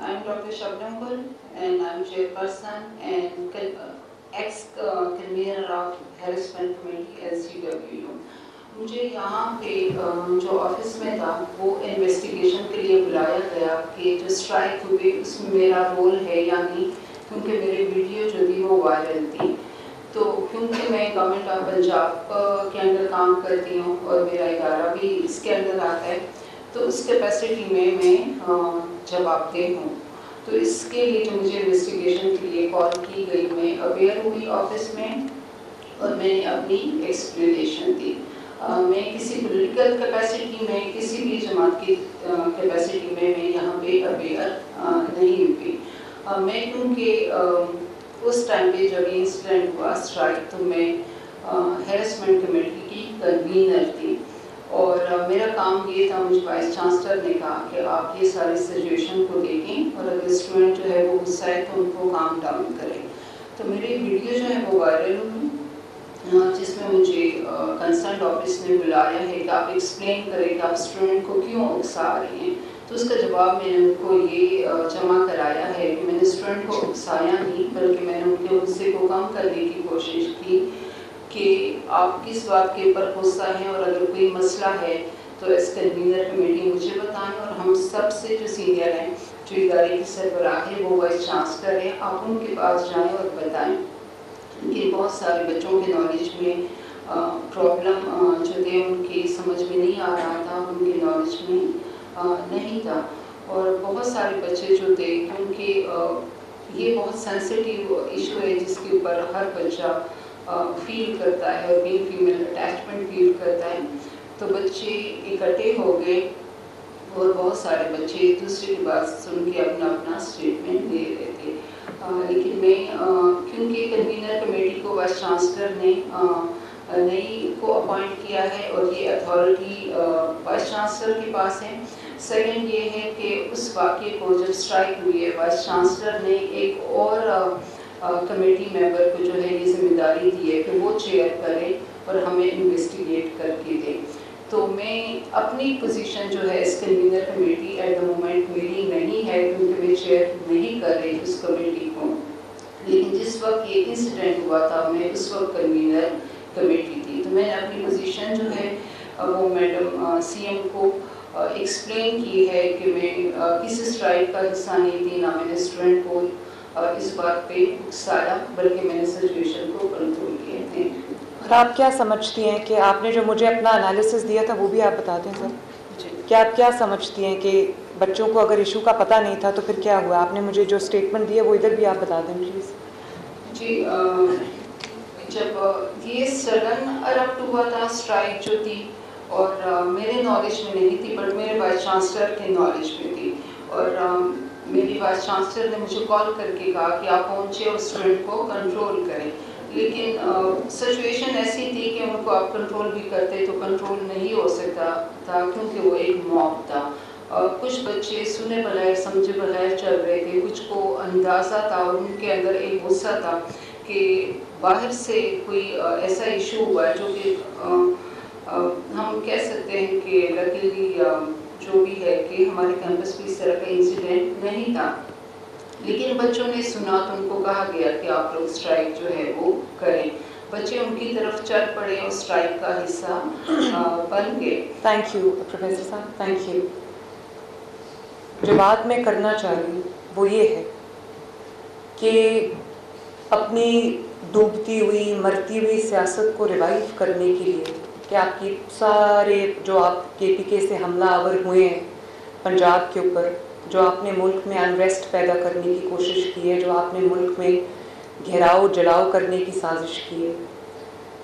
I'm Dr. Shabnam Gul and I'm chairperson and ex-convener of harassment committee LCWU. मुझे यहाँ पे जो office में था वो इन्वेस्टिगेशन के लिए बुलाया गया कि जो स्ट्राइक हुई उसमें मेरा रोल है या नहीं, क्योंकि मेरी वीडियो जो थी वो वायरल थी। तो क्योंकि मैं गवर्नमेंट ऑफ पंजाब के अंदर काम करती हूँ और मेरा इदारा भी इसके अंदर आता है, तो उस कैपेसिटी में मैं जवाबदेह हूँ। तो इसके लिए जो मुझे इन्वेस्टिगेशन के लिए कॉल की गई, मैं अवेयर हुई ऑफिस में और मैंने अपनी एक्सप्लेनेशन दी। मैं किसी पॉलिटिकल कैपेसिटी में, किसी भी जमात की कैपेसिटी में मैं यहाँ पे अवेयर नहीं हुई। मैं क्योंकि उस टाइम पे जब ये इंसिडेंट हुआ स्ट्राइक, तो मैं हैरेसमेंट कमेटी की कन्वीनर थी और मेरा काम ये था, मुझे वाइस चांसलर ने कहा कि आप ये सारी सिचुएशन को देखें और अगर स्टूडेंट जो है वो गुस्सा है तो उनको काम डाउन करें। तो मेरी वीडियो जो है वो वायरल हुई, जिसमें मुझे कंसर्न ऑफिस ने बुलाया है कि आप एक्सप्लेन करें कि आप स्टूडेंट को क्यों उकसा रहे हैं। तो उसका जवाब मैंने उनको ये जमा कराया है कि मैंने स्टूडेंट को उकसाया नहीं, बल्कि मैंने उनके गुस्से को कम करने की कोशिश की कि आप किस बात के ऊपर गुस्सा हैं और अगर कोई मसला है तो एज कन्वीनर कमेटी मुझे बताएं और हम सबसे जो सीनियर हैं, जो इदारे की सरबराह है वो वाइस चांसलर हैं, आप उनके पास जाएं और बताएं कि बहुत सारे बच्चों के नॉलेज में प्रॉब्लम जो थे उनकी समझ में नहीं आ रहा था, उनके नॉलेज में नहीं था। और बहुत सारे बच्चे जो थे, क्योंकि ये बहुत सेंसिटिव इशू है जिसके ऊपर हर बच्चा फील करता है और बीइंग फीमेल अटैचमेंट फील करता है, तो बच्चे इकट्ठे हो गए और बहुत सारे बच्चे एक दूसरे की बात सुन के अपना अपना स्टेटमेंट दे रहे थे। लेकिन मैं क्योंकि कन्वीनर कमेटी को वाइस चांसलर ने नई को अपॉइंट किया है और ये अथॉरिटी वाइस चांसलर के पास है। सेकंड ये है कि उस वाक़े को जब स्ट्राइक हुई है, वाइस चांसलर ने एक और कमेटी मेंबर को जो है ये जिम्मेदारी दी है कि वो चेयर करें और हमें इन्वेस्टिगेट करके दें। तो मैं अपनी पोजीशन जो है इस convener committee at the moment मेरी नहीं है, क्योंकि मैं चेयर नहीं कर रही उस कमेटी को। लेकिन जिस वक्त ये इंसिडेंट हुआ था मैं उस वक्त कन्वीनर कमेटी थी, तो मैंने अपनी पोजीशन जो है वो मैडम सीएम को एक्सप्लेन की है कि मैं किसी स्ट्राइक का हिस्सा नहीं थी, ना मैंने स्टूडेंट को इस बात पे उकसाया, बल्कि मैंने सिचुएशन को कंट्रोल किए थे। और आप क्या समझती हैं कि आपने जो मुझे अपना एनालिसिस दिया था वो भी आप बता दें सर? क्या आप क्या समझती हैं कि बच्चों को अगर इशू का पता नहीं था तो फिर क्या हुआ? आपने मुझे जो स्टेटमेंट दिया वो इधर भी आप बता दें प्लीज़। जी, जब ये सडन अरप्ट हुआ था स्ट्राइक जो थी, और मेरे नॉलेज में नहीं थी बट मेरे वाइस चांसलर के नॉलेज में थी, और मेरी वाइस चांसलर ने मुझे कॉल करके कहा कि आप पहुँचे और स्टूडेंट को कंट्रोल करें। लेकिन सिचुएशन ऐसी थी कि उनको आप कंट्रोल भी करते तो कंट्रोल नहीं हो सकता था, क्योंकि वो एक मॉब था। कुछ बच्चे सुने बगैर समझे बगैर चल रहे थे, कुछ को अंदाज़ा था और उनके अंदर एक गुस्सा था कि बाहर से कोई ऐसा इशू हुआ है जो कि हम कह सकते हैं कि लकीली जो भी है कि हमारे कैंपस पे इस तरह का इंसिडेंट नहीं था। लेकिन बच्चों ने सुना तो उनको कहा गया कि आप लोग स्ट्राइक जो है वो करें। बच्चे उनकी तरफ चल पड़े और स्ट्राइक का हिस्सा बन गए। थैंक यू प्रोफेसर साहब, थैंक यू। जो बात मैं करना चाह रही हूँ वो ये है कि अपनी डूबती हुई मरती हुई सियासत को रिवाइव करने के लिए कि आपकी सारे जो आप केपीके से हमलावर हुए हैं पंजाब के ऊपर, जो आपने मुल्क में अनरेस्ट पैदा करने की कोशिश की है, जो आपने मुल्क में घेराव जलाओ करने की साजिश की है,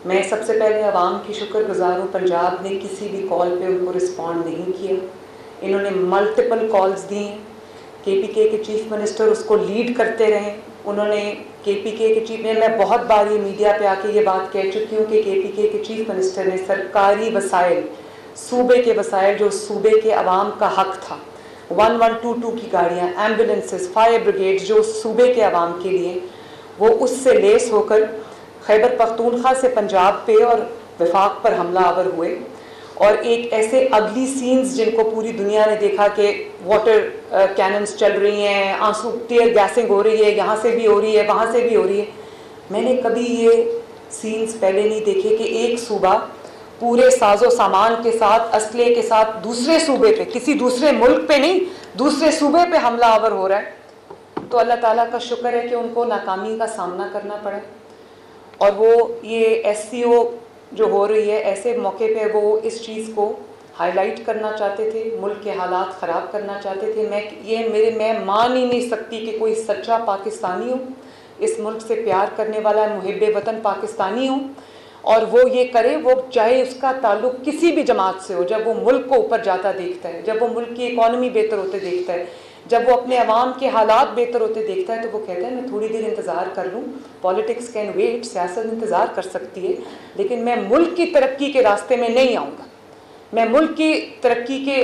मैं सबसे पहले आवाम की शुक्रगुजार हूँ। पंजाब ने किसी भी कॉल पे उनको रिस्पॉन्ड नहीं किया। इन्होंने मल्टीपल कॉल्स दी, केपीके के चीफ मिनिस्टर उसको लीड करते रहे। उन्होंने केपीके के चीफ में, मैं बहुत बार ये मीडिया पे आके ये बात कह चुकी हूँ कि केपीके के चीफ मिनिस्टर ने सरकारी वसाइल, सूबे के वसाइल जो सूबे के अवाम का हक था, 1122 की गाड़ियाँ, एम्बुलेंसेस, फायर ब्रिगेड जो सूबे के अवाम के लिए, वो उससे लेस होकर खैबर पख्तूनख्वा से पंजाब पे और वफाक पर हमलावर हुए। और एक ऐसे अगली सीन्स जिनको पूरी दुनिया ने देखा कि वाटर कैनन्स चल रही हैं, आंसू टीयर गैसिंग हो रही है, यहाँ से भी हो रही है, वहाँ से भी हो रही है। मैंने कभी ये सीन्स पहले नहीं देखे कि एक सूबा पूरे साजो सामान के साथ, असले के साथ दूसरे सूबे पे, किसी दूसरे मुल्क पे नहीं, दूसरे सूबे पे हमला आवर हो रहा है। तो अल्लाह ताला का शुक्र है कि उनको नाकामी का सामना करना पड़ा। और वो ये SCO जो हो रही है, ऐसे मौके पे वो इस चीज़ को हाईलाइट करना चाहते थे, मुल्क के हालात ख़राब करना चाहते थे। मैं मान ही नहीं सकती कि कोई सच्चा पाकिस्तानी हो, इस मुल्क से प्यार करने वाला मुहिब्बे वतन पाकिस्तानी हो और वो ये करे, वो चाहे उसका ताल्लुक़ किसी भी जमात से हो, जब वो मुल्क को ऊपर जाता देखता है, जब वो मुल्क की इकॉनमी बेहतर होते देखता है, जब वो अपने अवाम के हालात बेहतर होते देखता है, तो वो कहता है मैं थोड़ी देर इंतज़ार कर लूँ, पॉलिटिक्स कैन वेट, सियासत इंतज़ार कर सकती है, लेकिन मैं मुल्क की तरक्की के रास्ते में नहीं आऊँगा। मैं मुल्क की तरक्की के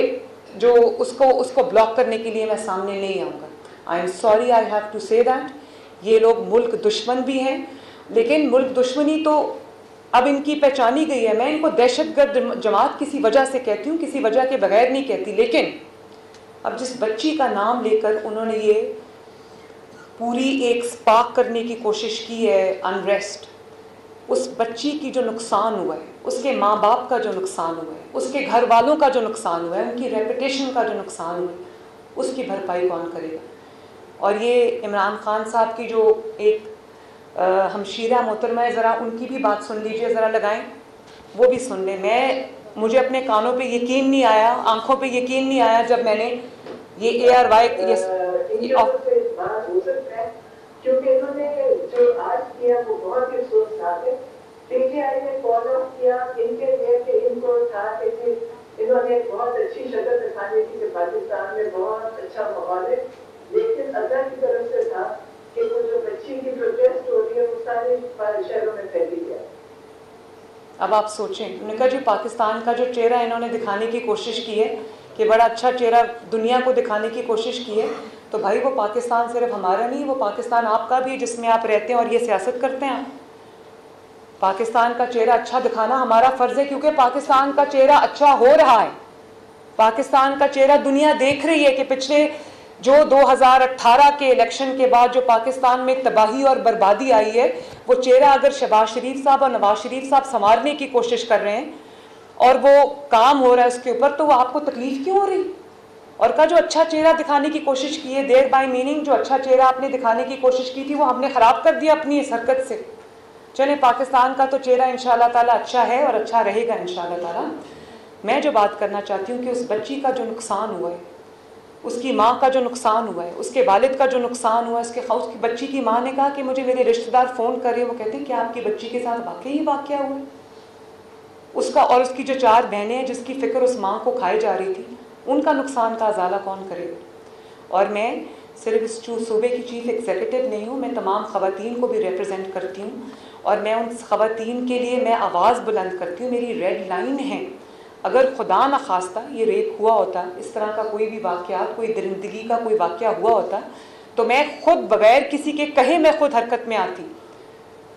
जो उसको ब्लॉक करने के लिए मैं सामने नहीं आऊँगा। I am sorry, I have to say that. ये लोग मुल्क दुश्मन भी हैं, लेकिन मुल्क दुश्मनी तो अब इनकी पहचानी गई है। मैं इनको दहशतगर्द जमात किसी वजह से कहती हूँ, किसी वजह के बगैर नहीं कहती। लेकिन अब जिस बच्ची का नाम लेकर उन्होंने ये पूरी एक स्पार्क करने की कोशिश की है अनरेस्ट, उस बच्ची की जो नुकसान हुआ है, उसके माँ बाप का जो नुकसान हुआ है, उसके घर वालों का जो नुकसान हुआ है, उनकी रेपुटेशन का जो नुकसान हुआ है, उसकी भरपाई कौन करेगा? और ये इमरान खान साहब की जो एक हमशीरा मोहतरमा है, ज़रा उनकी भी बात सुन लीजिए, ज़रा लगाएं, वो भी सुन लें। मुझे अपने कानों पे यकीन नहीं आया, आंखों पे यकीन नहीं आया जब मैंने ये ARY क्योंकि इन्होंने जो आज किया वो बहुत ही सोचनाक है। PTI ने फॉलो किया इनके लिए कि इनको था कि इन्होंने बहुत अच्छी शक्ल दिखाने की कि पाकिस्तान में बहुत अच्छा माहौल है, लेकिन अल्लाह की तरफ से था कि वो जो बच्ची की प्रोटेस्ट हो रही है वो सारे शहरों में फैली है। अब आप सोचें, उन्होंने कहा जो पाकिस्तान का जो चेहरा इन्होंने दिखाने की कोशिश की है कि बड़ा अच्छा चेहरा दुनिया को दिखाने की कोशिश की है, तो भाई वो पाकिस्तान सिर्फ हमारा नहीं, वो पाकिस्तान आपका भी है जिसमें आप रहते हैं और ये सियासत करते हैं। पाकिस्तान का चेहरा अच्छा दिखाना हमारा फ़र्ज़ है, क्योंकि पाकिस्तान का चेहरा अच्छा हो रहा है। पाकिस्तान का चेहरा दुनिया देख रही है कि पिछले जो 2018 के इलेक्शन के बाद जो पाकिस्तान में तबाही और बर्बादी आई है, वो चेहरा अगर शहबाज शरीफ साहब और नवाज शरीफ साहब संवारने की कोशिश कर रहे हैं और वो काम हो रहा है उसके ऊपर, तो वो आपको तकलीफ क्यों हो रही? और का जो अच्छा चेहरा दिखाने की कोशिश की है, देयर बाय मीनिंग जो अच्छा चेहरा आपने दिखाने की कोशिश की थी वो हमने ख़राब कर दिया अपनी इस हरकत से। चले, पाकिस्तान का तो चेहरा इंशाअल्लाह ताला अच्छा है और अच्छा रहेगा इंशाअल्लाह ताला। मैं जो बात करना चाहती हूँ कि उस बच्ची का जो नुकसान हुआ है, उसकी माँ का जो नुकसान हुआ है, उसके वालिद का जो नुकसान हुआ है, उसकी बच्ची की माँ ने कहा कि मुझे मेरे रिश्तेदार फ़ोन कर रहे हैं, वो कहते हैं कि आपकी बच्ची के साथ वाकई ही वाक़या हुआ है। उसका और उसकी जो 4 बहनें हैं जिसकी फ़िक्र उस माँ को खाई जा रही थी, उनका नुकसान का अजाला कौन करेगा? और मैं सिर्फ इस सूबे की चीफ़ एग्जीक्यूटिव नहीं हूँ, मैं तमाम ख़वातीन को भी रिप्रेजेंट करती हूँ और मैं उन ख़वातीन के लिए मैं आवाज़ बुलंद करती हूँ। मेरी रेड लाइन है, अगर खुदा न खास्ता ये रेप हुआ होता, इस तरह का कोई भी वाक़यात, कोई दरिंदगी का कोई वाक़या हुआ होता, तो मैं खुद बग़ैर किसी के कहे मैं खुद हरकत में आती।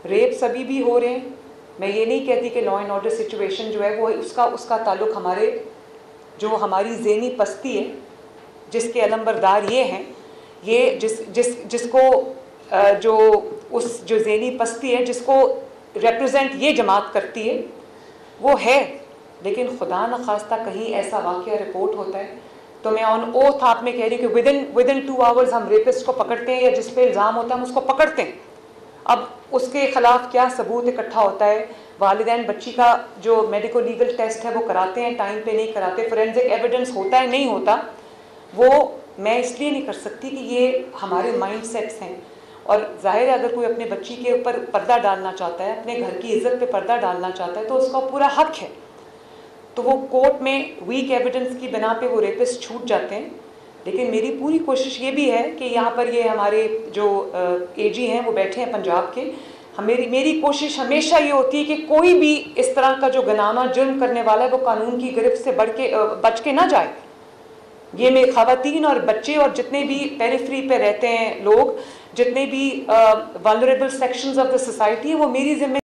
रेप सभी भी हो रहे हैं, मैं ये नहीं कहती कि लॉ एंड ऑर्डर सिचुएशन जो है वो उसका ताल्लुक़ हमारे जो हमारी ज़हनी पस्ती है, जिसके अलंबरदार ये हैं, ये जिसको जो उस जो ज़हनी पस्ती है जिसको रिप्रेजेंट ये जमात करती है वो है। लेकिन खुदा न खास्ता कहीं ऐसा वाक़या रिपोर्ट होता है तो मैं ऑन ओथ आप में कह रही हूँ कि विदिन 2 आवर्स हम रेपिस्ट को पकड़ते हैं या जिस पे इल्ज़ाम होता है हम उसको पकड़ते हैं। अब उसके ख़िलाफ़ क्या सबूत इकट्ठा होता है, वालिदैन बच्ची का जो मेडिको लीगल टेस्ट है वो कराते हैं, टाइम पे नहीं कराते, फोरेंसिक एविडेंस होता है नहीं होता, वो मैं इसलिए नहीं कर सकती कि ये हमारे माइंड सेट्स हैं। और जाहिर है अगर कोई अपने बच्ची के ऊपर पर्दा डालना चाहता है, अपने घर की इज़्ज़त पे पर्दा डालना चाहता है, तो उसका पूरा हक है। तो वो कोर्ट में वीक एविडेंस की बिना पे वो रेपिस्ट छूट जाते हैं। लेकिन मेरी पूरी कोशिश ये भी है कि यहाँ पर ये हमारे जो AG हैं वो बैठे हैं पंजाब के, मेरी कोशिश हमेशा ये होती है कि कोई भी इस तरह का जो गनाना जुर्म करने वाला है वो कानून की गिरफ्त से बच के ना जाए। ये मेरे ख़वातीन और बच्चे और जितने भी पेरिफेरी पे रहते हैं लोग, जितने भी vulnerable sections of the society है, वो मेरी जिम्मेदारी